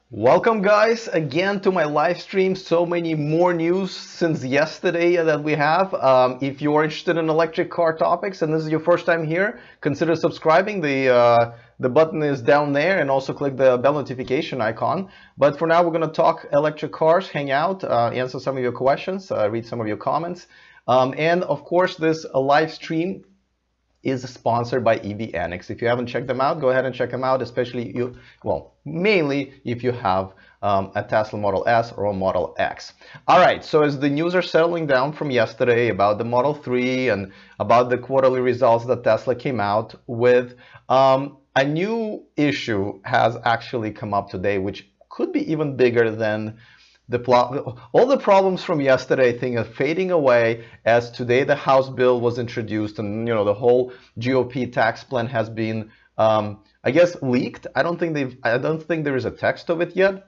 Welcome guys again to my live stream. So many more news since yesterday that we have. If you are interested in electric car topics and this is your first time here, consider subscribing. The button is down there, and also click the bell notification icon. But for now, we're going to talk electric cars, hang out, answer some of your questions, read some of your comments, and of course, this live stream is sponsored by EV Annex. If you haven't checked them out, go ahead and check them out, especially mainly if you have a Tesla Model S or a Model X. All right, so as the news are settling down from yesterday about the Model 3 and about the quarterly results that Tesla came out with, a new issue has actually come up today, which could be even bigger than all the problems from yesterday, I think, are fading away as today the House bill was introduced, and the whole GOP tax plan has been, I guess, leaked. I don't think there is a text of it yet,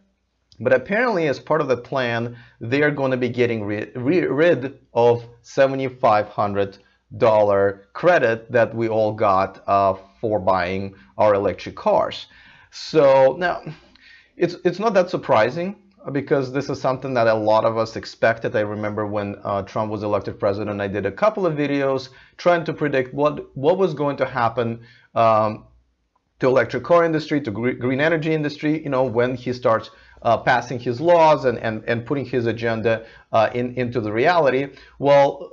but apparently, as part of the plan, they are going to be getting rid of $7,500 credit that we all got for buying our electric cars. So now, it's not that surprising, because this is something that a lot of us expected. I remember when Trump was elected president, I did a couple of videos trying to predict what was going to happen to electric car industry, to green energy industry, when he starts passing his laws and putting his agenda into the reality. Well,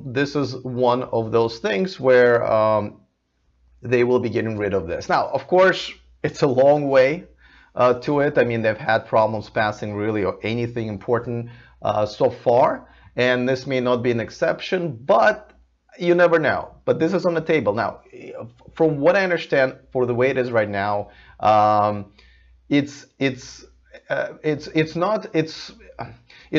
this is one of those things where they will be getting rid of this. Now, of course, it's a long way to it. I mean, they've had problems passing really or anything important so far, and this may not be an exception, but you never know. But this is on the table now. From what I understand, for the way it is right now, it's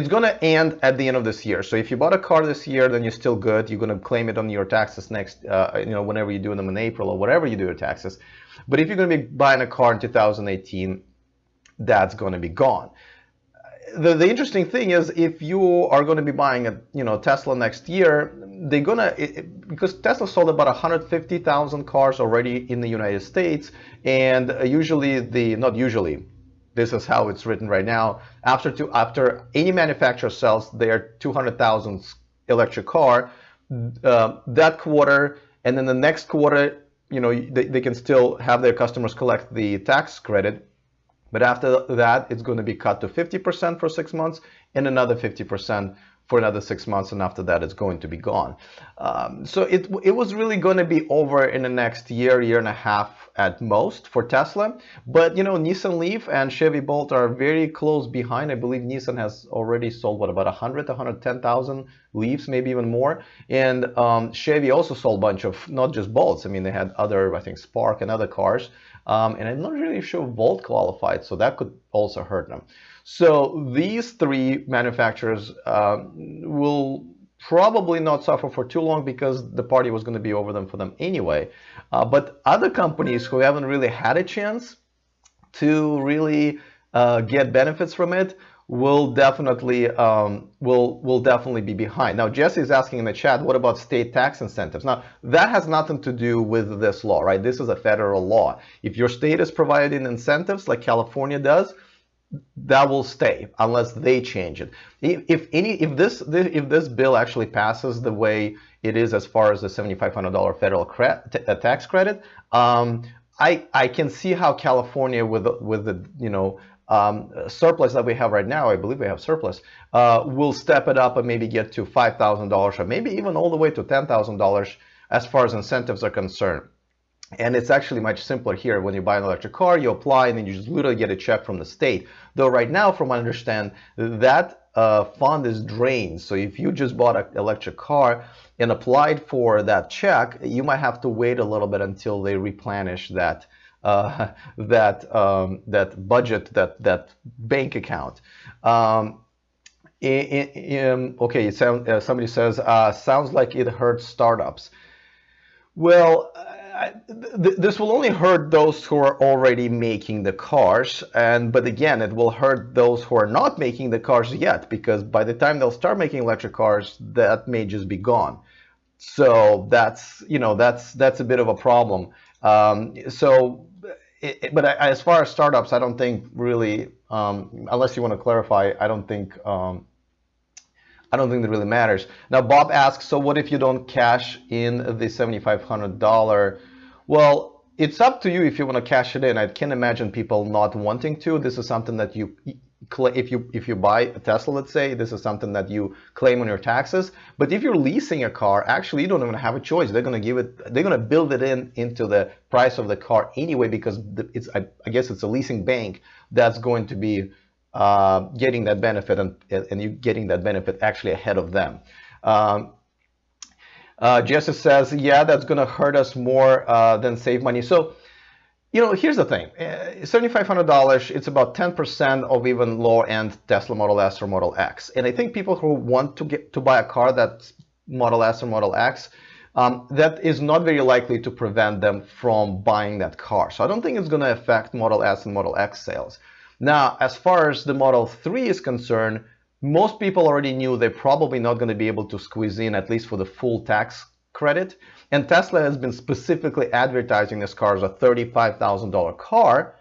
going to end at the end of this year. So if you bought a car this year, then you're still good. You're going to claim it on your taxes next, whenever you do them in April or whatever you do your taxes. But if you're going to be buying a car in 2018, that's going to be gone. The interesting thing is, if you are going to be buying a Tesla next year, they're gonna because Tesla sold about 150,000 cars already in the United States, and not usually, this is how it's written right now. After any manufacturer sells their 200,000 electric car, that quarter, and then the next quarter, they can still have their customers collect the tax credit. But after that, it's going to be cut to 50% for 6 months and another 50% for another 6 months. And after that, it's going to be gone. So it was really going to be over in the next year and a half at most for Tesla. But, Nissan Leaf and Chevy Bolt are very close behind. I believe Nissan has already sold, about 110,000 Leafs, maybe even more. And Chevy also sold a bunch of, not just Bolts. I mean, they had other, I think, Spark and other cars. And I'm not really sure Volt qualified, so that could also hurt them. So these three manufacturers will probably not suffer for too long, because the party was going to be over them for them anyway. But other companies who haven't really had a chance to really get benefits from it will definitely be behind. Now, Jesse is asking in the chat, what about state tax incentives? Now, that has nothing to do with this law, right? This is a federal law. If your state is providing incentives like California does, that will stay unless they change it. If this bill actually passes the way it is, as far as the $7,500 federal tax credit, I can see how California, with the surplus that we have right now, I believe we have surplus, will step it up and maybe get to $5,000, or maybe even all the way to $10,000 as far as incentives are concerned. And it's actually much simpler here. When you buy an electric car, you apply, and then you just literally get a check from the state. Though right now, from what I understand, that fund is drained. So if you just bought an electric car and applied for that check, you might have to wait a little bit until they replenish that budget, that bank account. Okay, somebody says, sounds like it hurts startups. Well, this will only hurt those who are already making the cars, but again, it will hurt those who are not making the cars yet, because by the time they'll start making electric cars, that may just be gone. So that's a bit of a problem. So but as far as startups, I don't think really, unless you want to clarify, I don't think that really matters. Now, Bob asks, so what if you don't cash in the $7,500? Well, it's up to you if you want to cash it in. I can't imagine people not wanting to. This is something that if you buy a Tesla, let's say, this is something that you claim on your taxes. But if you're leasing a car, actually, you don't even have a choice. They're going to build it into the price of the car anyway, because I guess it's a leasing bank that's going to be getting that benefit, and you getting that benefit actually ahead of them. Jesse says, yeah, that's going to hurt us more than save money. So, here's the thing. $7,500, it's about 10% of even lower-end Tesla Model S or Model X. And I think people who want to buy a car that's Model S or Model X, that is not very likely to prevent them from buying that car. So I don't think it's going to affect Model S and Model X sales. Now, as far as the Model 3 is concerned, most people already knew they're probably not going to be able to squeeze in, at least for the full tax credit. And Tesla has been specifically advertising this car as a $35,000 car,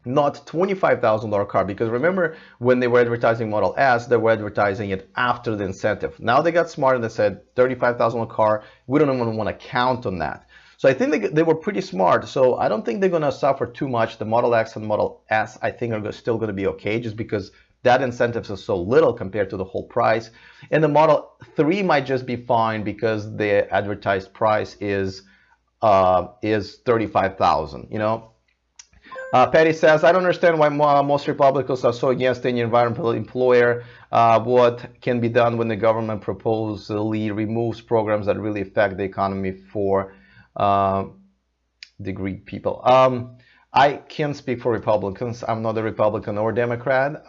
not $25,000 car. Because remember, when they were advertising Model S, they were advertising it after the incentive. Now they got smart and they said $35,000 car. We don't even want to count on that. So I think they were pretty smart. So I don't think they're going to suffer too much. The Model X and Model S, I think, are still going to be okay, just because that incentives are so little compared to the whole price. And the Model 3 might just be fine because the advertised price is $35,000. Patty says, I don't understand why most Republicans are so against any environmental employer. What can be done when the government proposally removes programs that really affect the economy for the Greek people? I can't speak for Republicans. I'm not a Republican or Democrat,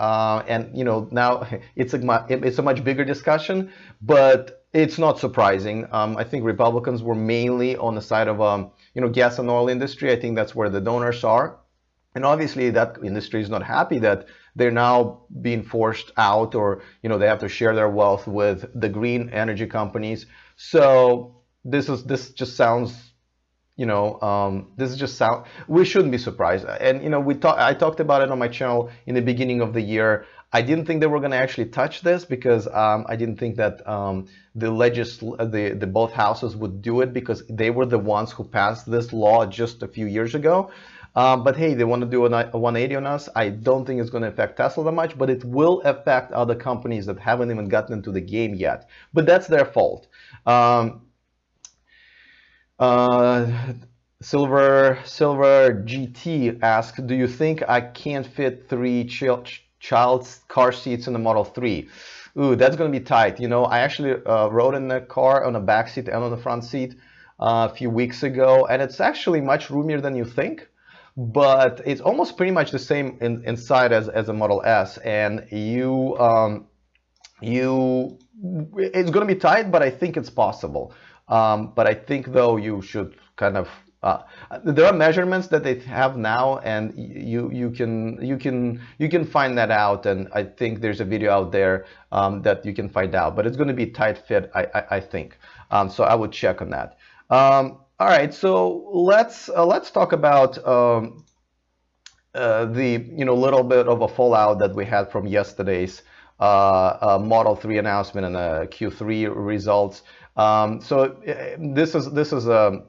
and now it's a much bigger discussion, but it's not surprising. I think Republicans were mainly on the side of gas and oil industry. I think that's where the donors are, and obviously that industry is not happy that they're now being forced out, or they have to share their wealth with the green energy companies. So this just sounds. We shouldn't be surprised. And I talked about it on my channel in the beginning of the year. I didn't think they were going to actually touch this because I didn't think that the both houses would do it, because they were the ones who passed this law just a few years ago. But hey, they want to do a 180 on us. I don't think it's going to affect Tesla that much, but it will affect other companies that haven't even gotten into the game yet. But that's their fault. Silver GT asks, do you think I can't fit 3 child's car seats in the Model 3? Ooh, that's going to be tight. I actually rode in the car on the back seat and on the front seat a few weeks ago, and it's actually much roomier than you think. But it's almost pretty much the same inside as a Model S, and it's going to be tight, but I think it's possible. But I think though you should kind of there are measurements that they have now, and you can find that out, and I think there's a video out there that you can find out. But it's going to be tight fit, I think. So I would check on that. All right, so let's talk about the little bit of a fallout that we had from yesterday's Model 3 announcement and Q3 results. So this is a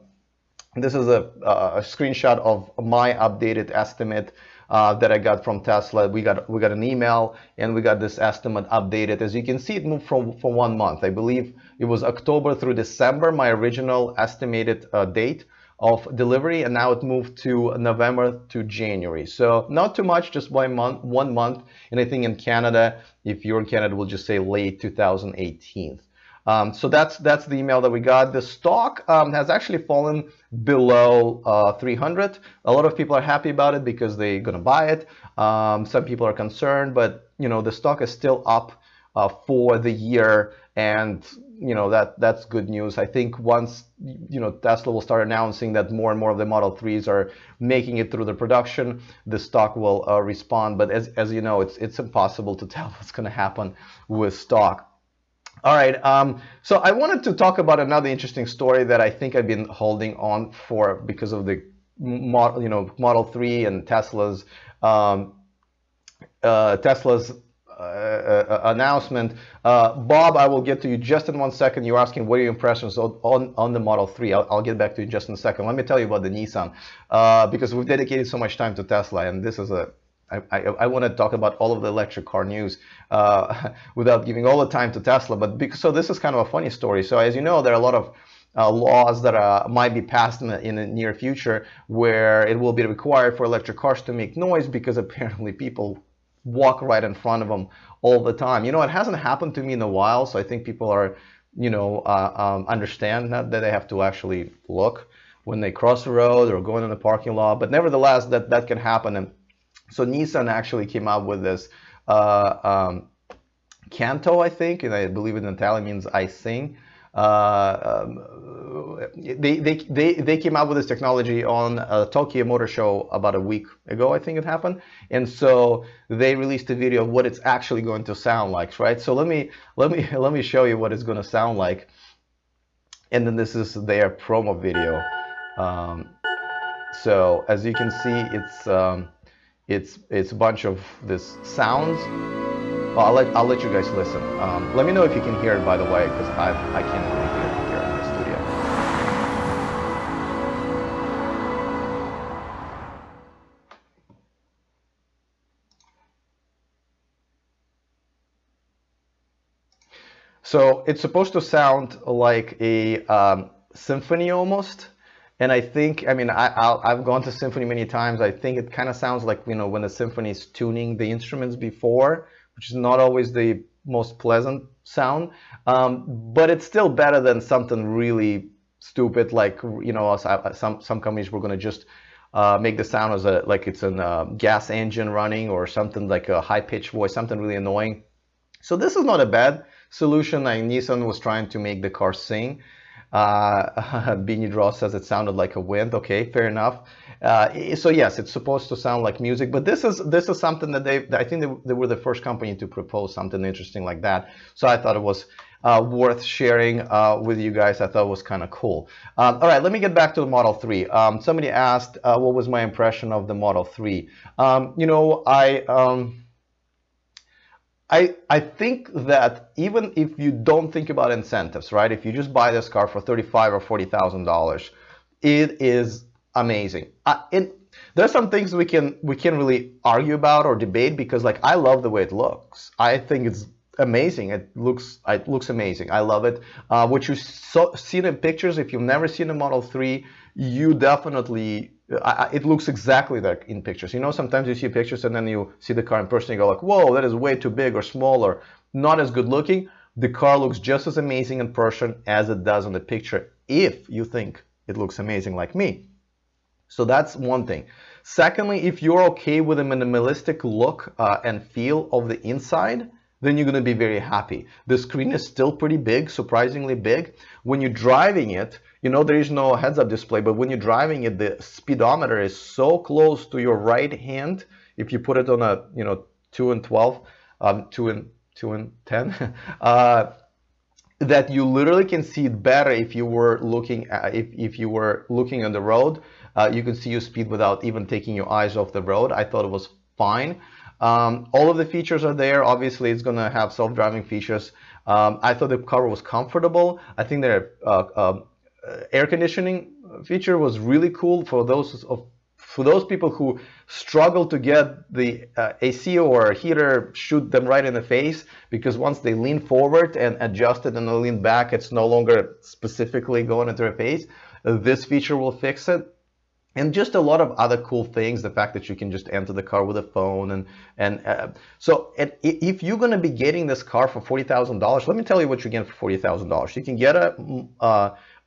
screenshot of my updated estimate that I got from Tesla. We got an email, and we got this estimate updated. As you can see, it moved for 1 month. I believe it was October through December, my original estimated date of delivery, and now it moved to November to January. So not too much, just 1 month. And I think in Canada, if you're in Canada, we'll just say late 2018. So that's the email that we got. The stock has actually fallen below 300. A lot of people are happy about it because they're going to buy it. Some people are concerned, but the stock is still up for the year, and that's good news. I think once Tesla will start announcing that more and more of the Model 3s are making it through the production, the stock will respond. But as you know, it's impossible to tell what's going to happen with stock. All right, so I wanted to talk about another interesting story that I think I've been holding on for because of the Model 3 and Tesla's announcement. Bob, I will get to you just in 1 second. You're asking what are your impressions on the Model 3. I'll get back to you just in a second. Let me tell you about the Nissan, because we've dedicated so much time to Tesla, and this is I want to talk about all of the electric car news without giving all the time to Tesla. So this is kind of a funny story. So as you know, there are a lot of laws that might be passed in the near future where it will be required for electric cars to make noise because apparently people walk right in front of them all the time. It hasn't happened to me in a while, so I think people are, understand that they have to actually look when they cross the road or go in the parking lot. But nevertheless, that can happen. And so Nissan actually came out with this canto, I think, and I believe in Italian means I sing. They came out with this technology on a Tokyo Motor Show about a week ago, I think it happened, and so they released a video of what it's actually going to sound like, right? So let me show you what it's going to sound like, and then this is their promo video. So as you can see, it's a bunch of this sounds. Well, I'll let you guys listen. Let me know if you can hear it, by the way, because I can't really hear it here in the studio. So it's supposed to sound like a symphony almost. And I think, I've gone to symphony many times. I think it kind of sounds like, when the symphony is tuning the instruments before, which is not always the most pleasant sound, but it's still better than something really stupid like, some companies were going to just make the sound as like it's a gas engine running, or something like a high-pitched voice, something really annoying. So this is not a bad solution. Like Nissan was trying to make the car sing. Beanie Draw says it sounded like a wind. Okay, fair enough. So yes, it's supposed to sound like music, but this is something that I think they were the first company to propose something interesting like that. So I thought it was worth sharing with you guys. I thought it was kind of cool. All right, let me get back to the Model 3. Somebody asked what was my impression of the Model 3. I think that even if you don't think about incentives, right? If you just buy this car for $35,000 or $40,000, it is amazing. There's some things we can really argue about or debate, because like I love the way it looks. I think it's amazing. It looks amazing. I love it. What you've seen in pictures, if you've never seen a Model 3, you definitely. It looks exactly like in pictures. Sometimes you see pictures and then you see the car in person and you go like, whoa, that is way too big or small or not as good looking. The car looks just as amazing in person as it does on the picture, if you think it looks amazing like me. So that's one thing. Secondly, if you're okay with a minimalistic look and feel of the inside, then you're going to be very happy. The screen is still pretty big, surprisingly big. When you're driving it, there is no heads-up display, but when you're driving it, the speedometer is so close to your right hand. If you put it on a 2 and 12, 2 and 10, that you literally can see it better if you were looking if you were looking on the road. You can see your speed without even taking your eyes off the road. I thought it was fine. All of the features are there. Obviously, it's going to have self-driving features. I thought the car was comfortable. I think their air conditioning feature was really cool for those people who struggle to get the AC or heater shoot them right in the face, because once they lean forward and adjust it and they lean back, it's no longer specifically going into their face. This feature will fix it. And just a lot of other cool things. The fact that you can just enter the car with a phone, so if you're going to be getting this car for $40,000, let me tell you what you get for $40,000. You can get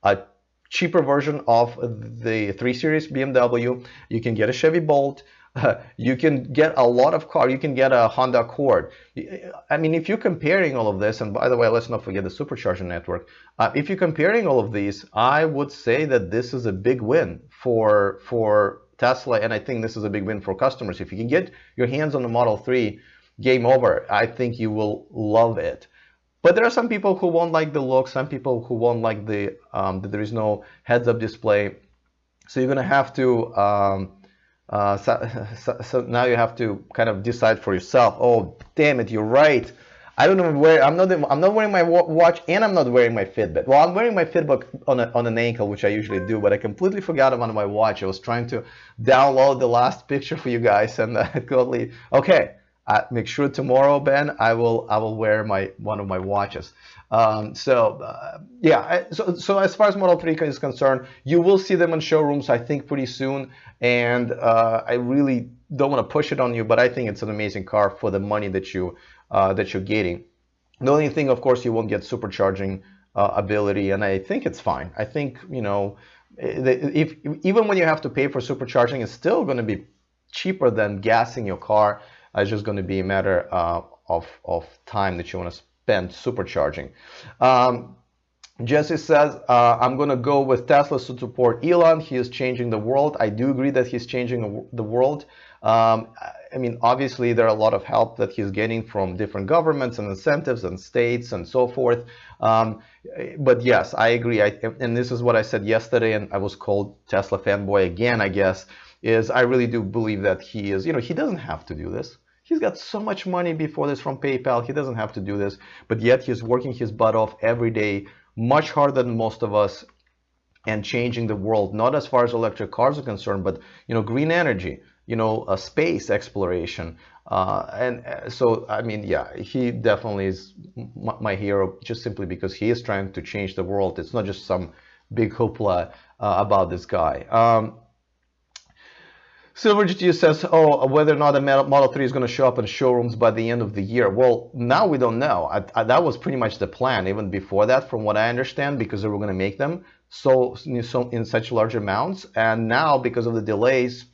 a cheaper version of the 3 Series BMW. You can get a Chevy Bolt. You can get a lot of car. You can get a Honda Accord. If you're comparing all of this, and by the way, let's not forget the supercharger network. If you're comparing all of these, I would say that this is a big win for Tesla, and I think this is a big win for customers. If you can get your hands on the Model 3, game over. I think you will love it. But there are some people who won't like the look, some people who won't like that there is no heads-up display. So you're gonna have to so now you have to kind of decide for yourself. Oh, damn it, you're right. I don't know where I'm not wearing my watch, and I'm not wearing my Fitbit. Well, I'm wearing my Fitbit on an ankle, which I usually do, but I completely forgot about my watch. I was trying to download the last picture for you guys, and totally okay. Make sure tomorrow, Ben, I will wear my one of my watches. Yeah, so as far as Model 3 is concerned, you will see them in showrooms, I think, pretty soon. And I really don't want to push it on you, but I think it's an amazing car for the money that you're getting. The only thing, of course, you won't get supercharging ability, and I think it's fine. I think, if even when you have to pay for supercharging, it's still going to be cheaper than gassing your car. It's just going to be a matter of time that you want to spend supercharging. Jesse says, I'm going to go with Tesla to support Elon. He is changing the world. I do agree that he's changing the world. I mean, obviously, there are a lot of help that he's getting from different governments and incentives and states and so forth. But yes, I agree. And this is what I said yesterday, and I was called Tesla fanboy again, I guess, is I really do believe that he is, he doesn't have to do this. He's got so much money before this from PayPal. He doesn't have to do this, but yet he's working his butt off every day, much harder than most of us, and changing the world, not as far as electric cars are concerned, but green energy, space exploration, so I mean, yeah, he definitely is my hero, just simply because he is trying to change the world. It's not just some big hoopla about this guy. Silver GTU says, oh, whether or not the Model 3 is going to show up in showrooms by the end of the year. Well, now we don't know. That was pretty much the plan, even before that, from what I understand, because they were going to make them so in such large amounts. And now, because of the delays,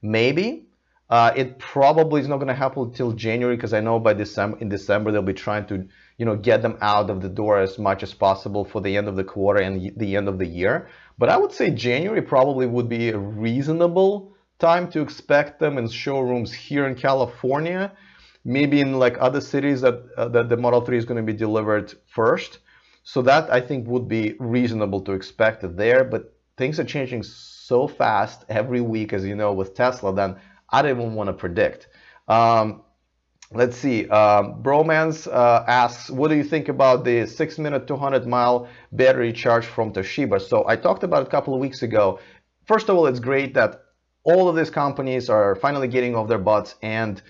maybe. It probably is not going to happen until January, because I know in December, they'll be trying to get them out of the door as much as possible for the end of the quarter and the end of the year. But I would say January probably would be a reasonable time to expect them in showrooms here in California, maybe in like other cities that the Model 3 is going to be delivered first. So that, I think, would be reasonable to expect it there. But things are changing so fast every week, as you know, with Tesla, then I don't even want to predict. Let's see. Bromance asks, what do you think about the 6-minute 200-mile battery charge from Toshiba? So I talked about it a couple of weeks ago. First of all, it's great that all of these companies are finally getting off their butts and,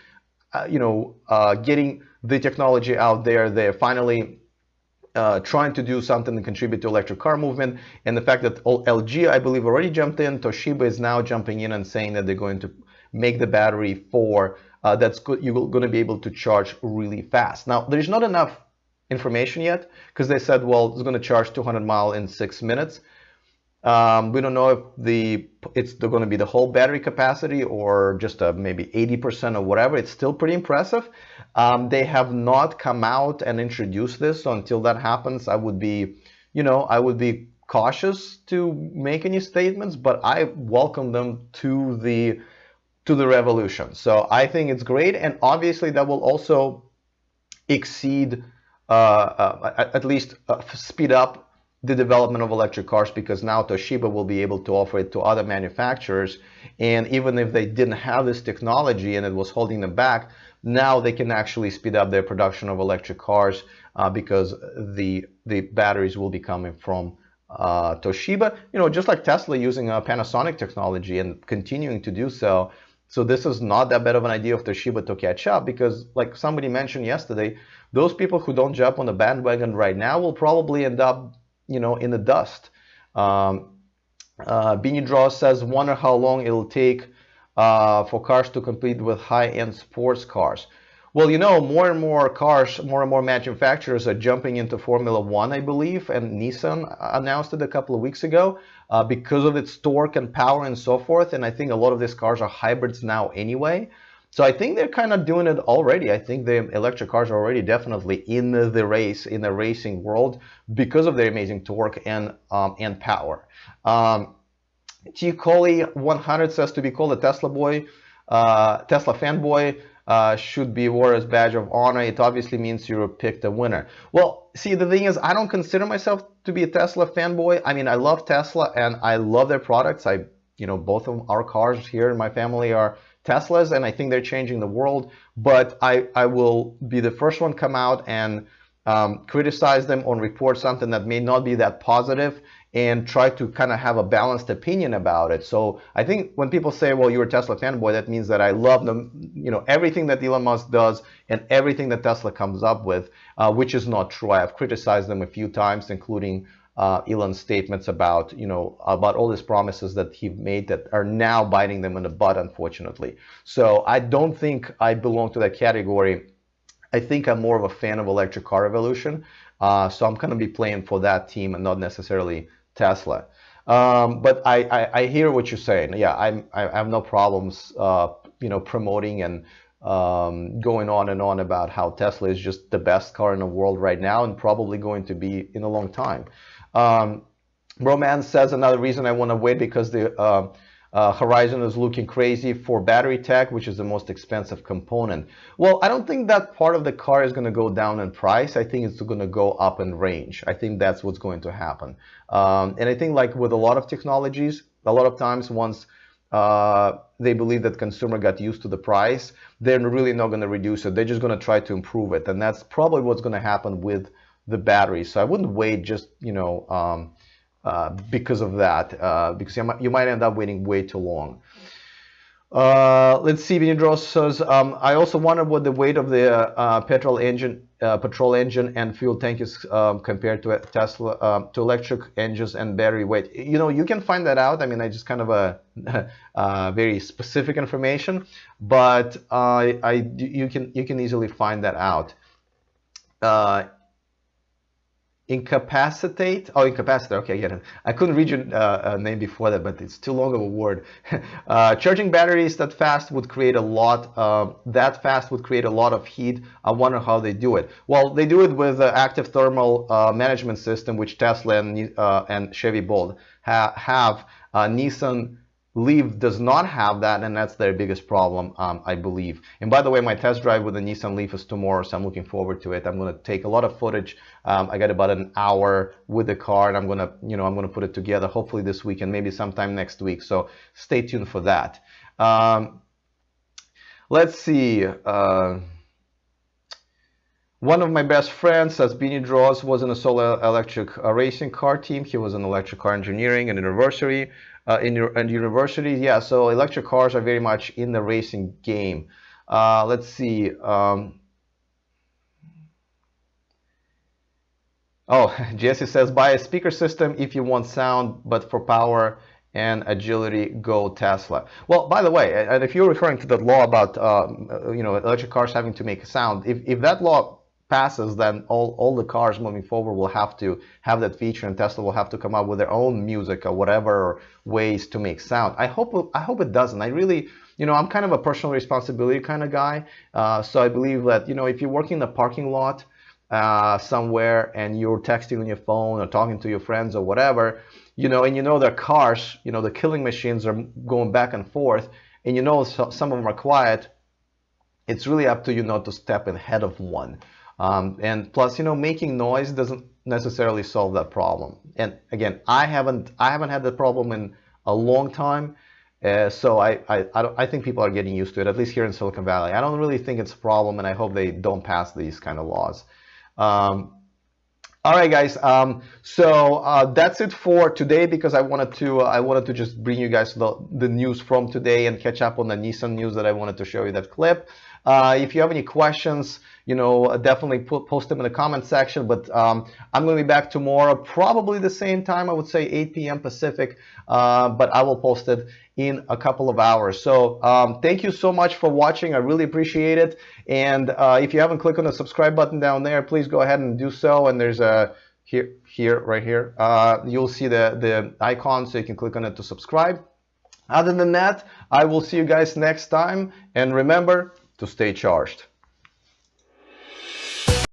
getting the technology out there. They're finally trying to do something to contribute to electric car movement. And the fact that LG, I believe, already jumped in. Toshiba is now jumping in and saying that they're going to make the battery for that's good. You're going to be able to charge really fast. Now, there's not enough information yet, because they said, well, it's going to charge 200 miles in 6 minutes. We don't know if it's going to be the whole battery capacity or just maybe 80% or whatever. It's still pretty impressive. They have not come out and introduced this, so until that happens, I would be cautious to make any statements. But I welcome them to the revolution. So I think it's great, and obviously that will also exceed, at least speed up the development of electric cars, because now Toshiba will be able to offer it to other manufacturers. And even if they didn't have this technology and it was holding them back, now they can actually speed up their production of electric cars, because the batteries will be coming from Toshiba, just like Tesla using Panasonic technology and continuing to do so. So this is not that bad of an idea of Toshiba to catch up, because like somebody mentioned yesterday, those people who don't jump on the bandwagon right now will probably end up in the dust. Beanie Draw says, wonder how long it'll take for cars to compete with high-end sports cars. Well, more and more cars, more and more manufacturers are jumping into Formula One, I believe, and Nissan announced it a couple of weeks ago because of its torque and power and so forth. And I think a lot of these cars are hybrids now anyway. So I think they're kind of doing it already. I think the electric cars are already definitely in the race, in the racing world, because of their amazing torque and power. T. Coley 100 says, to be called a Tesla fanboy should be wore as badge of honor. It obviously means you picked a winner. Well, see, the thing is, I don't consider myself to be a Tesla fanboy. I mean, I love Tesla and I love their products. I both of our cars here in my family are Teslas, and I think they're changing the world. But I will be the first one come out and criticize them or report something that may not be that positive, and try to kind of have a balanced opinion about it. So I think when people say, well, you're a Tesla fanboy, that means that I love them, everything that Elon Musk does and everything that Tesla comes up with, which is not true. I have criticized them a few times, including Elon's statements about, about all his promises that he made that are now biting them in the butt, unfortunately. So I don't think I belong to that category. I think I'm more of a fan of electric car revolution. So I'm going to be playing for that team and not necessarily Tesla. But I hear what you're saying. Yeah, I have no problems, promoting and going on and on about how Tesla is just the best car in the world right now and probably going to be in a long time. Romance says another reason I want to wait because the Horizon is looking crazy for battery tech, which is the most expensive component. Well, I don't think that part of the car is going to go down in price. I think it's going to go up in range. I think that's what's going to happen. And I think like with a lot of technologies, a lot of times once they believe that consumer got used to the price, they're really not going to reduce it. They're just going to try to improve it. And that's probably what's going to happen with the battery. So I wouldn't wait just, because of that, because you might end up waiting way too long. Let's see. Vinidros says, I also wonder what the weight of the petrol engine and fuel tank is compared to a Tesla, to electric engines and battery weight. You can find that out. I mean, I just kind of a very specific information, but you can easily find that out. Incapacitate. Oh, incapacitor. Okay, I get it. I couldn't read your name before that, but it's too long of a word. Charging batteries that fast would create a lot. That fast would create a lot of heat. I wonder how they do it. Well, they do it with the active thermal management system, which Tesla and Chevy both have. Nissan Leaf does not have that, and that's their biggest problem, I believe. And by the way, my test drive with the Nissan Leaf is tomorrow, so I'm looking forward to it. I'm going to take a lot of footage. I got about an hour with the car, and I'm going to put it together hopefully this week and maybe sometime next week. So stay tuned for that. Let's see. One of my best friends, as Beanie Draws, was in a solo electric racing car team. He was in electric car engineering and university. Yeah, so electric cars are very much in the racing game. Let's see. Jesse says, buy a speaker system if you want sound, but for power and agility, go Tesla. Well, by the way, and if you're referring to the law about electric cars having to make a sound, if that law passes, then all the cars moving forward will have to have that feature, and Tesla will have to come up with their own music or whatever ways to make sound. I hope it doesn't. I really, I'm kind of a personal responsibility kind of guy. So I believe that, if you're working in a parking lot somewhere and you're texting on your phone or talking to your friends or whatever, and their cars, the killing machines are going back and forth, and some of them are quiet, it's really up to you not to step ahead of one. And plus, making noise doesn't necessarily solve that problem. And again, I haven't had that problem in a long time. So I think people are getting used to it, at least here in Silicon Valley. I don't really think it's a problem, and I hope they don't pass these kind of laws. All right, guys. So that's it for today, because I wanted to just bring you guys the news from today and catch up on the Nissan news that I wanted to show you that clip. If you have any questions, definitely post them in the comment section. But I'm going to be back tomorrow, probably the same time. I would say 8 p.m. Pacific, but I will post it in a couple of hours. So thank you so much for watching. I really appreciate it. And if you haven't clicked on the subscribe button down there, please go ahead and do so. And there's a right here, you'll see the icon, so you can click on it to subscribe. Other than that, I will see you guys next time. And remember to stay charged.